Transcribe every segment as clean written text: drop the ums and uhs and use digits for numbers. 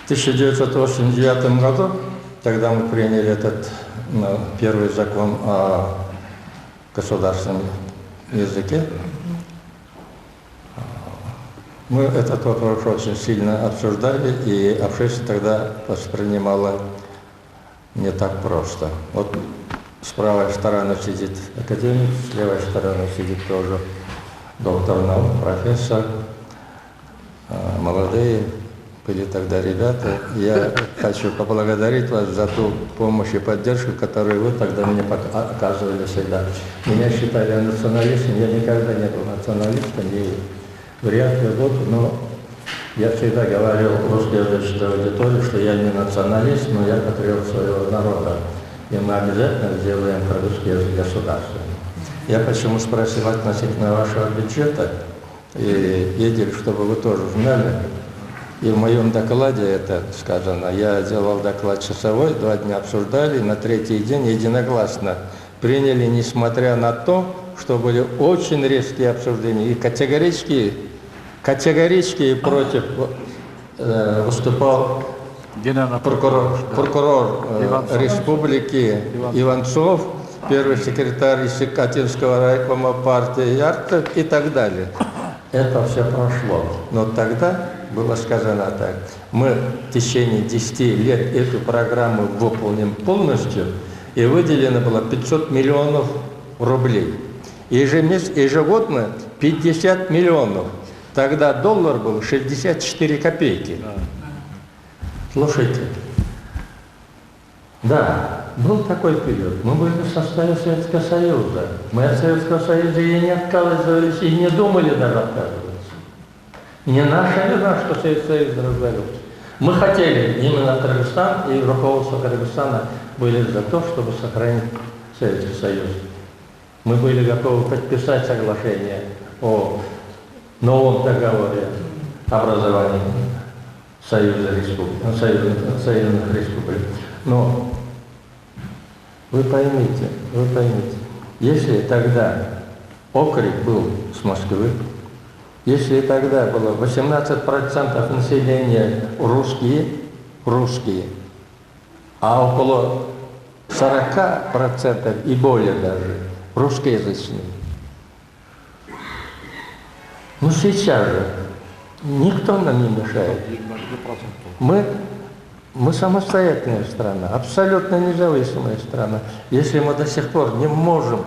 1989 году, когда мы приняли этот первый закон о государственном языке, мы этот вопрос очень сильно обсуждали, и общество тогда воспринимало не так просто. Вот с правой стороны сидит академик, с левой стороны сидит тоже доктор наук, профессор, молодые были тогда ребята. Я хочу поблагодарить вас за ту помощь и поддержку, которую вы тогда мне оказывали всегда. Меня считали националистом, я никогда не был националистом, и вряд ли буду, но я всегда говорил русскоязычной аудитории, что я не националист, но я патриот своего народа. И мы обязательно сделаем русский язык государственным. Я почему спросил относительно вашего бюджета, и Едель, чтобы вы тоже знали, и в моем докладе это сказано. Я делал доклад часовой, 2 дня обсуждали, на 3-й день единогласно приняли, несмотря на то, что были очень резкие обсуждения, и категорически против выступал прокурор республики Иванцов, первый секретарь Катинского райкома партии Ярцев и так далее. Это все прошло. Но тогда было сказано так: мы в течение 10 лет эту программу выполним полностью, и выделено было 500 миллионов рублей. Ежегодно 50 миллионов. Тогда доллар был 64 копейки. Слушайте, да, был такой период. Мы были в составе Советского Союза. Мы от Советского Союза и не отказывались, и не думали даже отказываться. Не наша вина, что Советский Союз развалился. Мы хотели, именно Кыргызстан и руководство Кыргызстана были за то, чтобы сохранить Советский Союз. Мы были готовы подписать соглашение о новом договоре образования союзных республик. Но вы поймите, если тогда окрик был с Москвы, если тогда было 18% населения русские, а около 40% и более даже русскоязычные. Ну сейчас же никто нам не мешает. Мы самостоятельная страна, абсолютно независимая страна. Если мы до сих пор не можем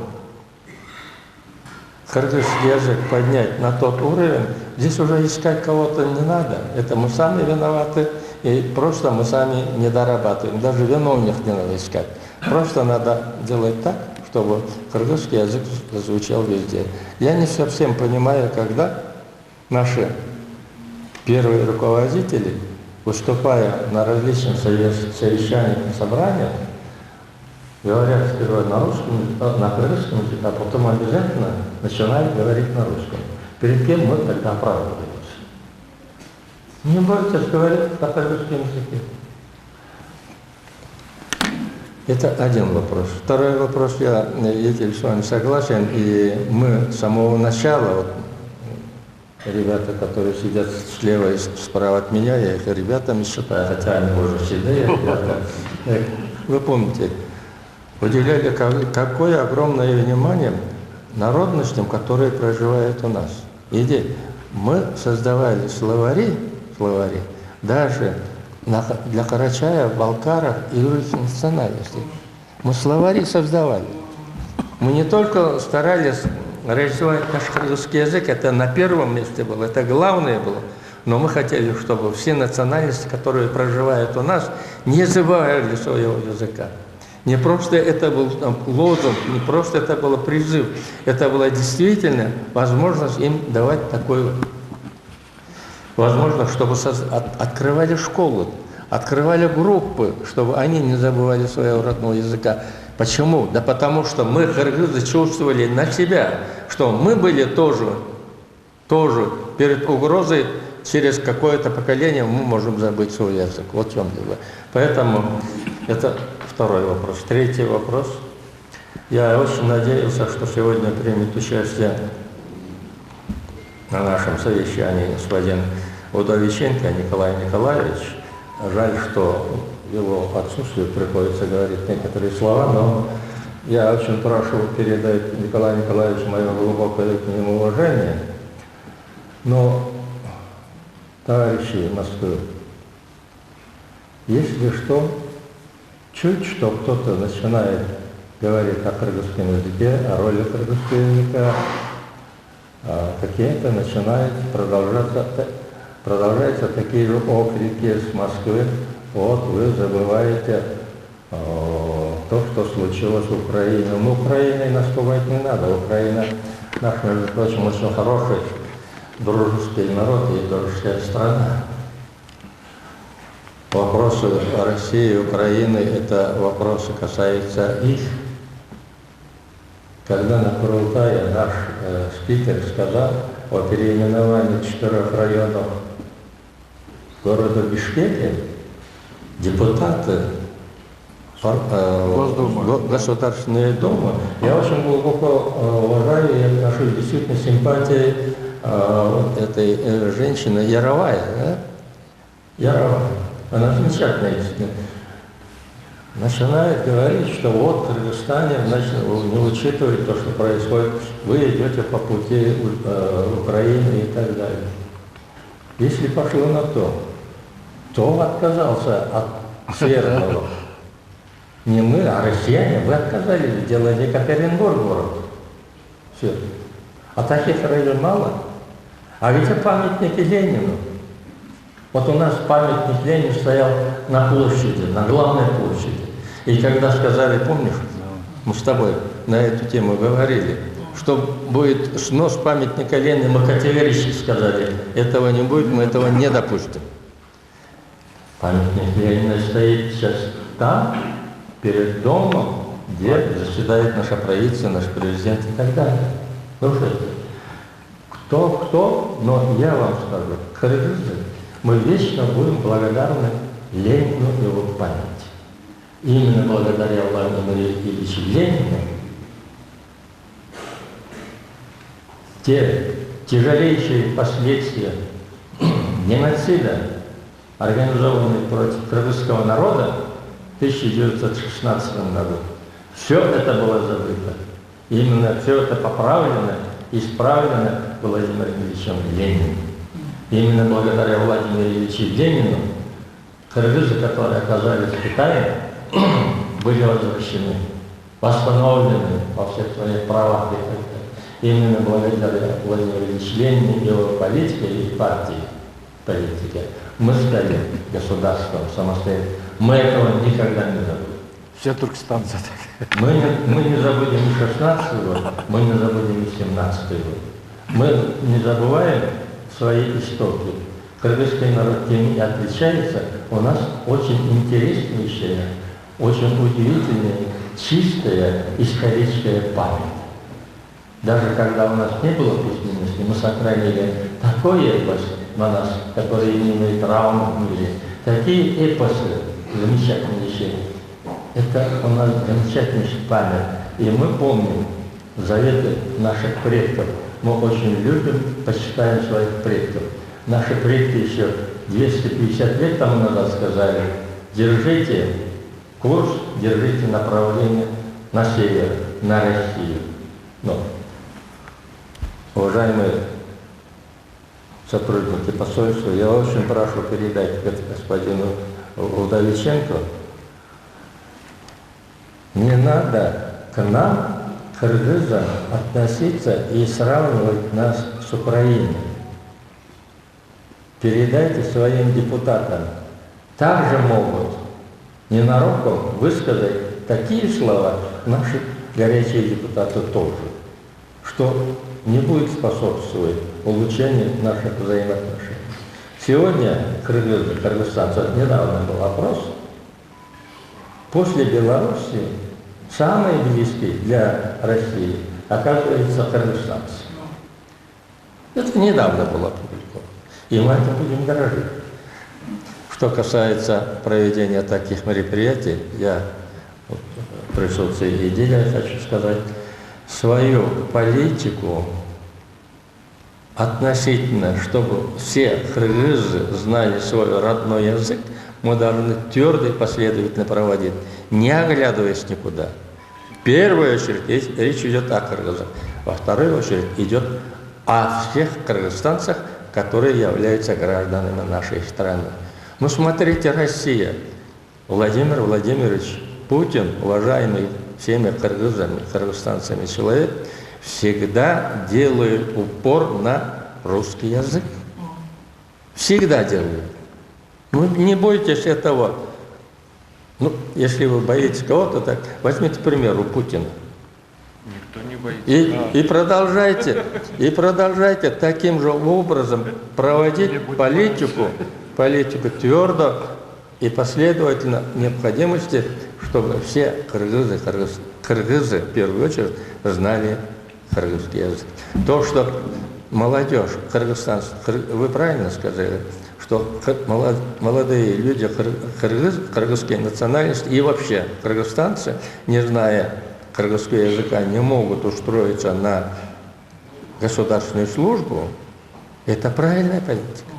кыргызский язык поднять на тот уровень, здесь уже искать кого-то не надо. Это мы сами виноваты, и просто мы сами не дорабатываем. Даже виновных не надо искать. Просто надо делать так, чтобы кыргызский язык звучал везде. Я не совсем понимаю, когда наши первые руководители, выступая на различных совещаниях и собраниях, говорят сперва на русском, на кыргызском языке, а потом обязательно начинают говорить на русском. Перед кем мы тогда оправдываемся? Не бойтесь говорить на кыргызском языке. Это один вопрос. Второй вопрос, я с вами согласен, и мы с самого начала, вот, ребята, которые сидят слева и справа от меня, я их ребятами считаю, хотя они уже седые ребята. Вы помните, уделяли какое огромное внимание народностям, которые проживают у нас. И мы создавали словари даже для карачаев, балкаров и других национальностей. Мы словари создавали. Мы не только старались реализовать наш русский язык, это на первом месте было, это главное было, но мы хотели, чтобы все национальности, которые проживают у нас, не забывали своего языка. Не просто это был лозунг, не просто это был призыв, это была действительно возможность им давать такую возможность, чтобы открывали школы, открывали группы, чтобы они не забывали своего родного языка. Почему? Да потому что мы, кыргызы, чувствовали на себя, что мы были тоже перед угрозой, через какое-то поколение мы можем забыть свой язык. Вот в чем дело. Поэтому это второй вопрос. Третий вопрос. Я очень надеялся, что сегодня примет участие на нашем совещании господин Удовиченко Николай Николаевич, Жаль, что в его отсутствие приходится говорить некоторые слова, но я очень прошу передать Николаю Николаевичу мое глубокое к нему уважение. Но, товарищи Москвы, если что, чуть что кто-то начинает говорить о кыргызском языке, о роли кыргызского языка, какие-то начинают продолжаются такие же окрики с Москвы: вот вы забываете то, что случилось в Украине. Ну, Украиной нас пугать не надо. Украина наш, между прочим, очень хороший, дружеский народ и дружеская страна. Вопросы России и Украины – это вопросы, касаются их. Когда на Курултае наш спикер сказал о переименовании 4 районов города Бишкеке, депутаты Государственной Думы, я очень глубоко уважаю и отношусь действительно симпатии этой женщины Яровая. Да? Яровая. Она замечательная. Начинает говорить, что вот в Кыргызстане, значит, не учитывает то, что происходит, вы идете по пути Украины и так далее. Если пошло на то, кто отказался от Северного? Не мы, а россияне. Вы отказались, делали Екатеринбург город. Все. А таких районов мало. А ведь это памятники Ленину. Вот у нас памятник Ленину стоял на площади, на главной площади. И когда сказали, помнишь, мы с тобой на эту тему говорили, что будет снос памятника Ленину, мы категорически сказали, этого не будет, мы этого не допустим. Памятник Ленина стоит сейчас там, перед домом, где заседает наше правительство, наш президент и так далее. Ну что это? Кто, но я вам скажу, кыргызы, мы вечно будем благодарны Ленину и его памяти. Именно благодаря Владимиру Ильичу Ленину те тяжелейшие последствия геноцида, организованные против кыргызского народа в 1916 году, все это было забыто. Именно все это поправлено, исправлено Владимиром Ильичем Лениным. Именно благодаря Владимиру Ильичу Ленину кыргызы, которые оказались в Китае, были возвращены, восстановлены во всех своих правах. Именно благодаря Владимиру Ильичу Ленину и его политике и партии политики мы стали государством самостоятельным. Мы этого никогда не забудем. Все туркестанцы так. Мы не забудем и 16-й год, мы не забудем и 17-й год. Мы не забываем свои истоки. Кыргызский народ тем и отличается. У нас очень интереснейшая, очень удивительная, чистая историческая память. Даже когда у нас не было письменности, мы сохранили такой эпос на нас, который не имеет равных в мире. Такие эпосы замечательнейшие. Это у нас замечательнейшая память. И мы помним заветы наших предков. Мы очень любим, почитаем своих предков. Наши предки еще 250 лет тому назад сказали: держите курс, держите направление на север, на Россию. Но, уважаемые сотрудники посольства, я очень прошу передать господину Удовиченко: не надо к нам, кыргызам, относиться и сравнивать нас с Украиной. Передайте своим депутатам. Также могут ненароком высказать такие слова наши горячие депутаты тоже, что не будет способствовать улучшению наших взаимоотношений. Сегодня кыргызстанцы, недавно был опрос, после Беларуси самые близкие для России оказывается кыргызстанцы. Это недавно было опубликовано. И мы это будем дорожить. Что касается проведения таких мероприятий, я в присутствии Идиля хочу сказать, свою политику относительно, чтобы все кыргызы знали свой родной язык, мы должны твердо и последовательно проводить, не оглядываясь никуда. В первую очередь речь идет о кыргызах, во вторую очередь идет о всех кыргызстанцах, которые являются гражданами нашей страны. Ну, смотрите, Россия. Владимир Владимирович Путин, уважаемый всеми кыргызами, кыргызстанцами человек, всегда делает упор на русский язык. Всегда делает. Ну, не бойтесь этого. Ну, если вы боитесь кого-то, так возьмите пример у Путина. Никто не боится. И продолжайте таким же образом проводить политику твердо и последовательно необходимости, чтобы все кыргызы в первую очередь знали кыргызский язык. То, что молодежь кыргызстанцев, вы правильно сказали, что молодые люди кыргызской национальности и вообще кыргызстанцы, не зная кыргызского языка, не могут устроиться на государственную службу, это правильная политика.